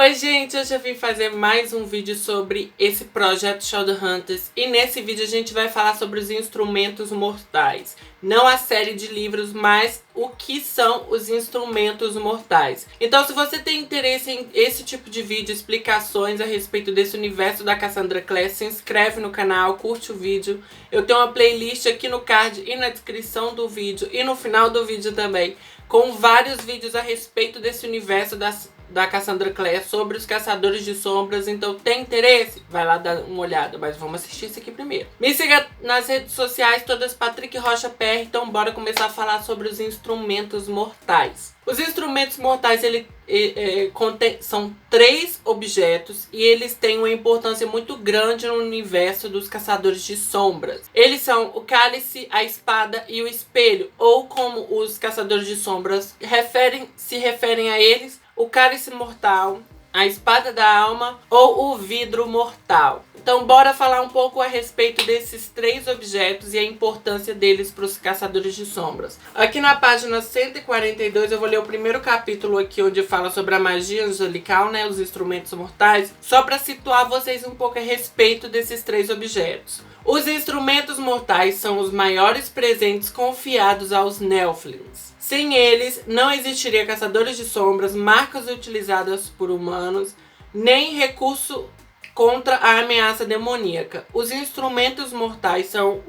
Oi gente, hoje eu vim fazer mais um vídeo sobre esse projeto Shadowhunters e nesse vídeo a gente vai falar sobre os instrumentos mortais. Não a série de livros, mas o que são os instrumentos mortais. Então se você tem interesse em esse tipo de vídeo, explicações a respeito desse universo da Cassandra Clare, se inscreve no canal, curte o vídeo. Eu tenho uma playlist aqui no card e na descrição do vídeo e no final do vídeo também, com vários vídeos a respeito desse universo da Cassandra Clare sobre os Caçadores de Sombras. Então tem interesse? Vai lá dar uma olhada, mas vamos assistir isso aqui primeiro. Me siga nas redes sociais, todas Patrick Rocha PR. Então bora começar a falar sobre os instrumentos mortais. Os instrumentos mortais são 3 objetos e eles têm uma importância muito grande no universo dos Caçadores de Sombras. Eles são o cálice, a espada e o espelho, ou como os Caçadores de Sombras se referem a eles, o cálice mortal, a espada da alma ou o vidro mortal. Então bora falar um pouco a respeito desses 3 objetos e a importância deles para os Caçadores de Sombras. Aqui na página 142 eu vou ler o primeiro capítulo aqui, onde fala sobre a magia angelical, né, os instrumentos mortais, só para situar vocês um pouco a respeito desses 3 objetos. Os instrumentos mortais são os maiores presentes confiados aos Nelflings. Sem eles, não existiria Caçadores de Sombras, marcas utilizadas por humanos, nem recurso contra a ameaça demoníaca. Os instrumentos mortais são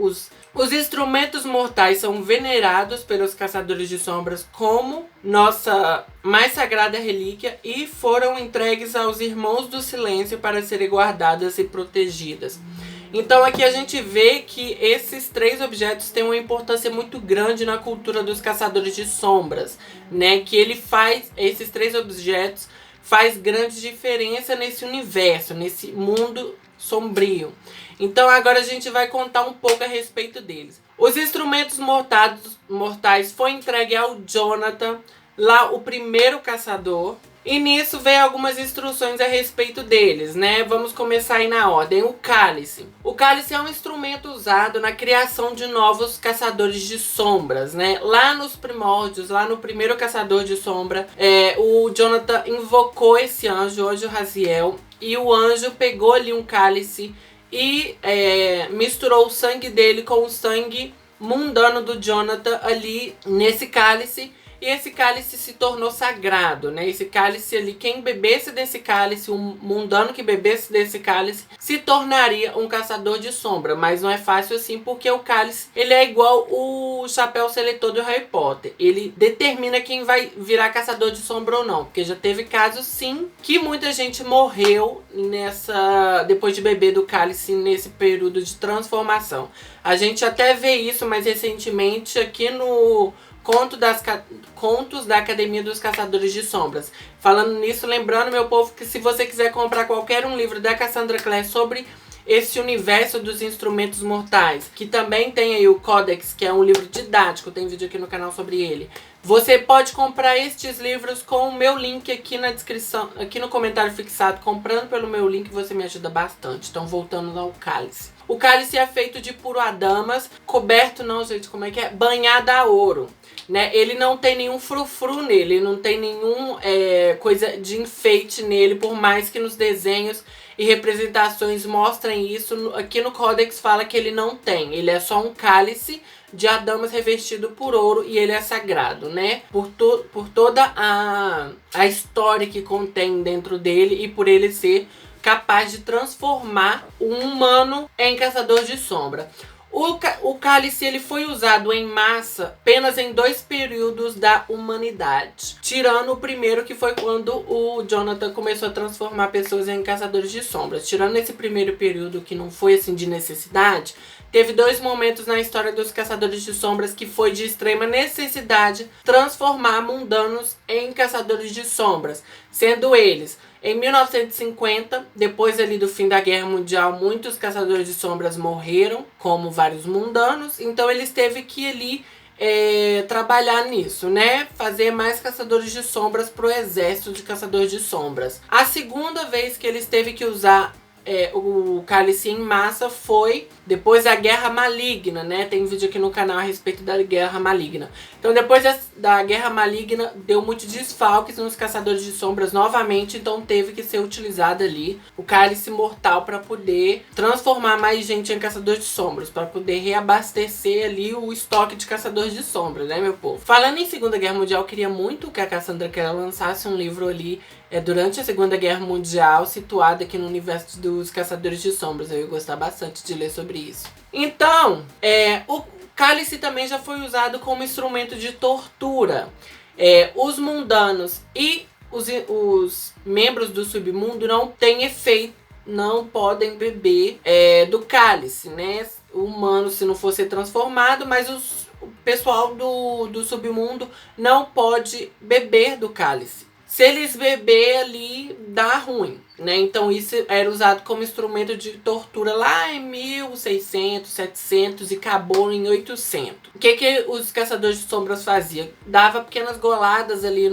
venerados pelos Caçadores de Sombras como nossa mais sagrada relíquia e foram entregues aos Irmãos do Silêncio para serem guardadas e protegidas. Então aqui a gente vê que esses 3 objetos têm uma importância muito grande na cultura dos Caçadores de Sombras, né? Que esses 3 objetos faz grande diferença nesse universo, nesse mundo sombrio. Então agora a gente vai contar um pouco a respeito deles. Os instrumentos mortais foi entregue ao Jonathan, lá o primeiro caçador. E nisso vem algumas instruções a respeito deles, né? Vamos começar aí na ordem. O cálice. O cálice é um instrumento usado na criação de novos caçadores de sombras, né? Lá nos primórdios, lá no primeiro caçador de sombra, o Jonathan invocou esse anjo, o anjo Raziel, e o anjo pegou ali um cálice e misturou o sangue dele com o sangue mundano do Jonathan ali nesse cálice. E esse cálice se tornou sagrado, né? Esse cálice ali, quem bebesse desse cálice, um mundano que bebesse desse cálice, se tornaria um caçador de sombra. Mas não é fácil assim, porque o cálice, ele é igual o chapéu seletor do Harry Potter. Ele determina quem vai virar caçador de sombra ou não. Porque já teve casos, sim, que muita gente morreu depois de beber do cálice nesse período de transformação. A gente até vê isso mais recentemente aqui no Contos da Academia dos Caçadores de Sombras. Falando nisso, lembrando, meu povo, que se você quiser comprar qualquer um livro da Cassandra Clare sobre esse universo dos instrumentos mortais, que também tem aí o Codex, que é um livro didático, tem vídeo aqui no canal sobre ele. Você pode comprar estes livros com o meu link aqui na descrição, aqui no comentário fixado. Comprando pelo meu link você me ajuda bastante. Então voltando ao cálice. O cálice é feito de puro adamas, coberto, não gente, como é que é? Banhado a ouro, né? Ele não tem nenhum frufru nele, não tem nenhum coisa de enfeite nele, por mais que nos desenhos e representações mostrem isso. Aqui no Codex fala que ele não tem, ele é só um cálice de adamas revestido por ouro e ele é sagrado, né? Por toda a história que contém dentro dele e por ele ser capaz de transformar um humano em caçador de sombra. O cálice ele foi usado em massa apenas em 2 períodos da humanidade. Tirando o primeiro, que foi quando o Jonathan começou a transformar pessoas em caçadores de sombras. Tirando esse primeiro período que não foi assim de necessidade, teve 2 momentos na história dos Caçadores de Sombras que foi de extrema necessidade transformar mundanos em caçadores de sombras. Sendo eles, em 1950, depois ali do fim da Guerra Mundial, muitos Caçadores de Sombras morreram, como vários mundanos. Então eles teve que ali trabalhar nisso, né? Fazer mais Caçadores de Sombras pro exército de Caçadores de Sombras. A segunda vez que eles teve que usar o cálice em massa foi depois da Guerra Maligna, né? Tem um vídeo aqui no canal a respeito da Guerra Maligna. Então depois da Guerra Maligna deu muito desfalques nos Caçadores de Sombras novamente, então teve que ser utilizado ali o cálice mortal para poder transformar mais gente em Caçadores de Sombras, para poder reabastecer ali o estoque de Caçadores de Sombras, né, meu povo? Falando em Segunda Guerra Mundial, eu queria muito que a Cassandra Clare lançasse um livro ali durante a Segunda Guerra Mundial, situado aqui no universo dos Caçadores de Sombras. Eu ia gostar bastante de ler sobre isso. Então, o cálice também já foi usado como instrumento de tortura. Os mundanos e os membros do submundo não têm efeito, não podem beber do cálice, né? O humano, se não for ser transformado, mas o pessoal do submundo não pode beber do cálice. Se eles beber ali, dá ruim, né? Então isso era usado como instrumento de tortura lá em 1600, 700 e acabou em 800. O que os Caçadores de Sombras faziam? Dava pequenas goladas ali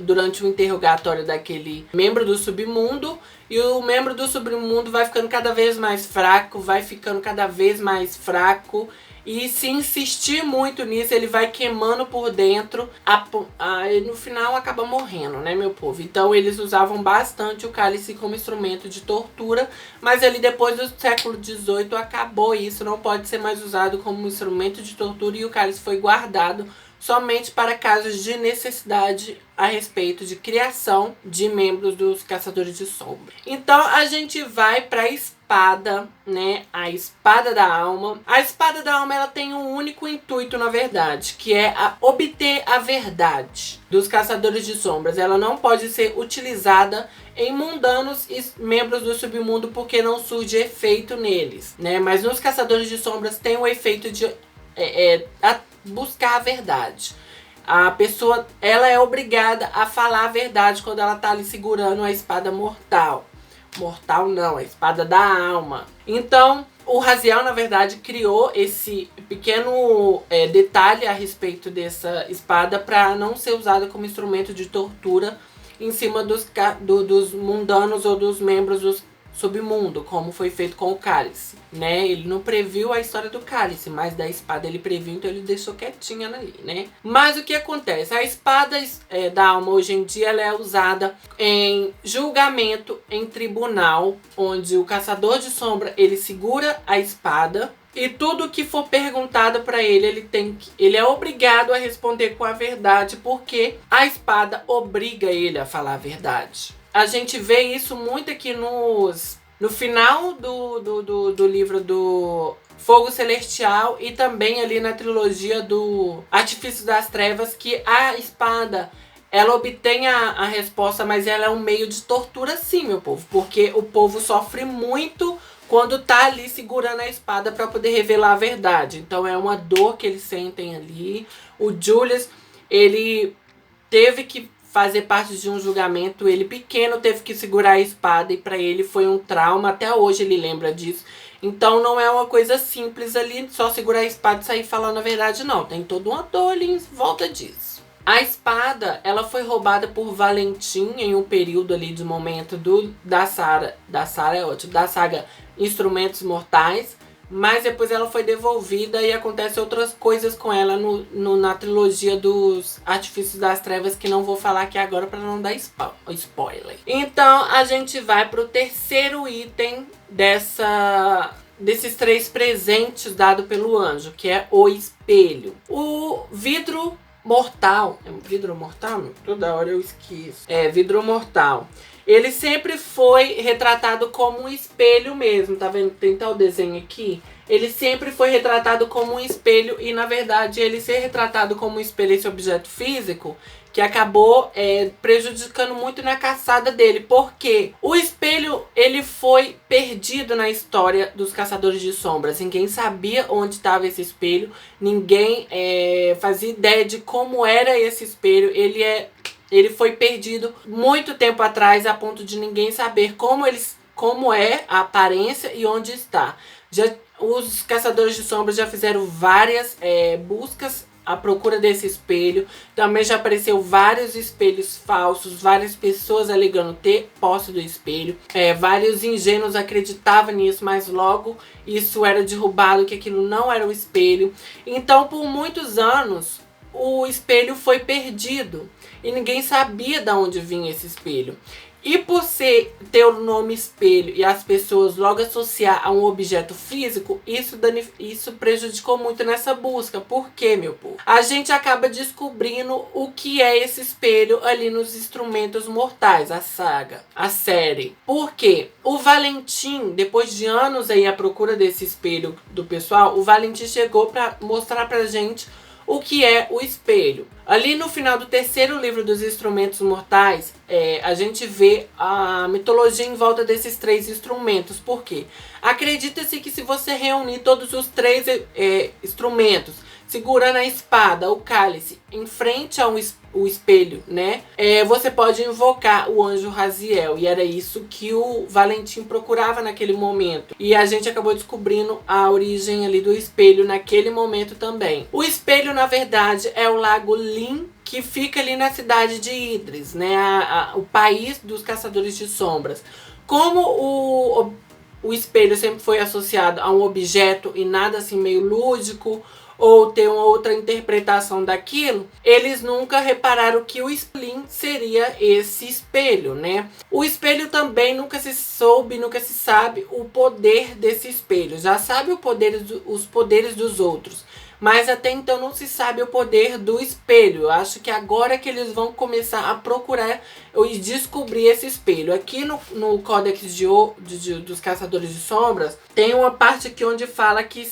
durante o interrogatório daquele membro do submundo, e o membro do submundo vai ficando cada vez mais fraco, e se insistir muito nisso, ele vai queimando por dentro, e no final acaba morrendo, né, meu povo? Então eles usavam bastante o cálice como instrumento de tortura, mas ali depois do século XVIII acabou isso, não pode ser mais usado como instrumento de tortura, e o cálice foi guardado somente para casos de necessidade a respeito de criação de membros dos Caçadores de Sombra. Então a gente vai para a espada, né? A espada da alma. A espada da alma, ela tem um único intuito, na verdade, que é obter a verdade dos Caçadores de Sombras. Ela não pode ser utilizada em mundanos e membros do submundo porque não surge efeito neles, né? Mas nos Caçadores de Sombras tem o efeito de buscar a verdade. A pessoa, ela é obrigada a falar a verdade quando ela tá ali segurando a espada mortal. Mortal não, a espada da alma. Então, o Raziel, na verdade, criou esse pequeno detalhe a respeito dessa espada para não ser usada como instrumento de tortura em cima dos mundanos ou dos membros dos submundo, como foi feito com o cálice, né? Ele não previu a história do cálice, mas da espada ele previu, então ele deixou quietinha ali, né? Mas o que acontece? A espada da alma hoje em dia ela é usada em julgamento em tribunal, onde o caçador de sombra ele segura a espada e tudo que for perguntado para ele, ele é obrigado a responder com a verdade, porque a espada obriga ele a falar a verdade. A gente vê isso muito aqui no final do livro do Fogo Celestial e também ali na trilogia do Artifício das Trevas, que a espada, ela obtém a resposta, mas ela é um meio de tortura sim, meu povo, porque o povo sofre muito quando tá ali segurando a espada para poder revelar a verdade. Então é uma dor que eles sentem ali. O Julius, ele teve que fazer parte de um julgamento, ele pequeno teve que segurar a espada e para ele foi um trauma, até hoje ele lembra disso. Então não é uma coisa simples ali, só segurar a espada e sair falando a verdade, não. Tem toda uma dor ali em volta disso. A espada, ela foi roubada por Valentim em um período ali de momento da saga Instrumentos Mortais, mas depois ela foi devolvida e acontece outras coisas com ela na trilogia dos Artifícios das Trevas, que não vou falar aqui agora para não dar spoiler. Então a gente vai pro terceiro item desses 3 presentes dados pelo anjo, que é o espelho. O vidro mortal. É um vidro mortal? Toda hora eu esqueço. É, vidro mortal. Ele sempre foi retratado como um espelho mesmo, tá vendo? Tem tal desenho aqui. Ele sempre foi retratado como um espelho e, na verdade, ele ser retratado como um espelho, esse objeto físico, que acabou prejudicando muito na caçada dele. Porque o espelho, ele foi perdido na história dos Caçadores de Sombras. Ninguém sabia onde estava esse espelho. Ninguém fazia ideia de como era esse espelho. Ele foi perdido muito tempo atrás, a ponto de ninguém saber como é a aparência e onde está. Os Caçadores de Sombras já fizeram várias buscas à procura desse espelho. Também já apareceu vários espelhos falsos, várias pessoas alegando ter posse do espelho. Vários ingênuos acreditavam nisso, mas logo isso era derrubado, que aquilo não era o espelho. Então, por muitos anos, o espelho foi perdido e ninguém sabia de onde vinha esse espelho. E por ter o nome espelho e as pessoas logo associar a um objeto físico, isso prejudicou muito nessa busca. Por quê, meu povo? A gente acaba descobrindo o que é esse espelho ali nos Instrumentos Mortais, a saga, a série. Por quê? O Valentim, depois de anos aí à procura desse espelho do pessoal, o Valentim chegou para mostrar pra gente o que é o espelho. Ali no final do terceiro livro dos Instrumentos Mortais, a gente vê a mitologia em volta desses 3 instrumentos. Por quê? Acredita-se que se você reunir todos os 3 instrumentos, segurando a espada, o cálice, em frente ao espelho, né? Você pode invocar o anjo Raziel. E era isso que o Valentim procurava naquele momento. E a gente acabou descobrindo a origem ali do espelho naquele momento também. O espelho, na verdade, é o Lago Lin, que fica ali na cidade de Idris, né? O país dos caçadores de sombras. Como o espelho sempre foi associado a um objeto e nada assim meio lúdico, ou ter uma outra interpretação daquilo, eles nunca repararam que o espelho seria esse espelho, né? O espelho também nunca se sabe o poder desse espelho. Já sabe os poderes dos outros, mas até então não se sabe o poder do espelho. Eu acho que agora que eles vão começar a procurar e descobrir esse espelho. Aqui no Códex dos Caçadores de Sombras, tem uma parte aqui onde fala que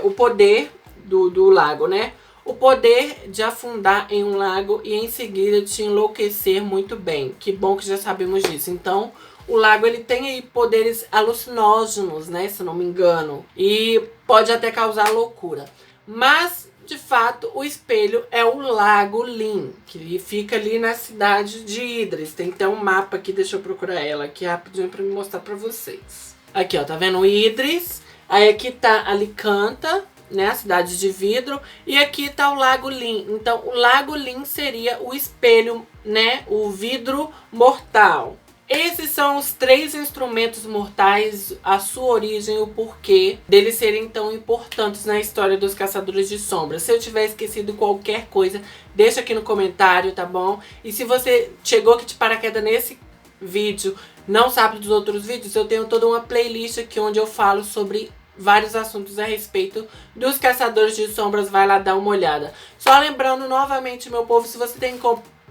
o poder do lago, né? O poder de afundar em um lago e em seguida te enlouquecer muito bem. Que bom que já sabemos disso. Então, o lago ele tem aí poderes alucinógenos, né? Se não me engano. E pode até causar loucura. Mas, de fato, o espelho é o Lago Lin, que fica ali na cidade de Idris. Tem até um mapa aqui, deixa eu procurar ela aqui rapidinho pra me mostrar pra vocês. Aqui, ó, tá vendo Idris? Aí aqui tá Alicanta, né, a cidade de vidro, e aqui tá o Lago Lin. Então, o Lago Lin seria o espelho, né, o vidro mortal. Esses são os 3 instrumentos mortais, a sua origem, o porquê deles serem tão importantes na história dos Caçadores de Sombras. Se eu tiver esquecido qualquer coisa, deixa aqui no comentário, tá bom? E se você chegou aqui de paraquedas nesse vídeo, não sabe dos outros vídeos, eu tenho toda uma playlist aqui onde eu falo sobre vários assuntos a respeito dos Caçadores de Sombras. Vai lá dar uma olhada. Só lembrando novamente, meu povo, se você tem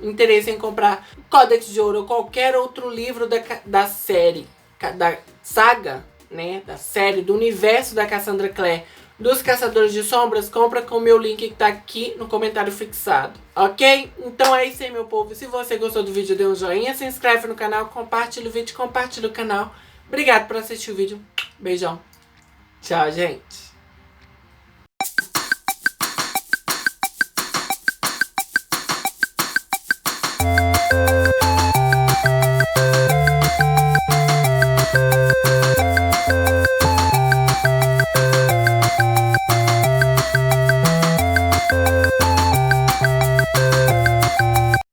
interesse em comprar Códex de Ouro ou qualquer outro livro da série, da saga, né, da série, do universo da Cassandra Clare, dos Caçadores de Sombras, compra com o meu link que tá aqui no comentário fixado, ok? Então é isso aí, meu povo. Se você gostou do vídeo, dê um joinha, se inscreve no canal, compartilha o vídeo, compartilha o canal. Obrigado por assistir o vídeo. Beijão. Tchau, gente.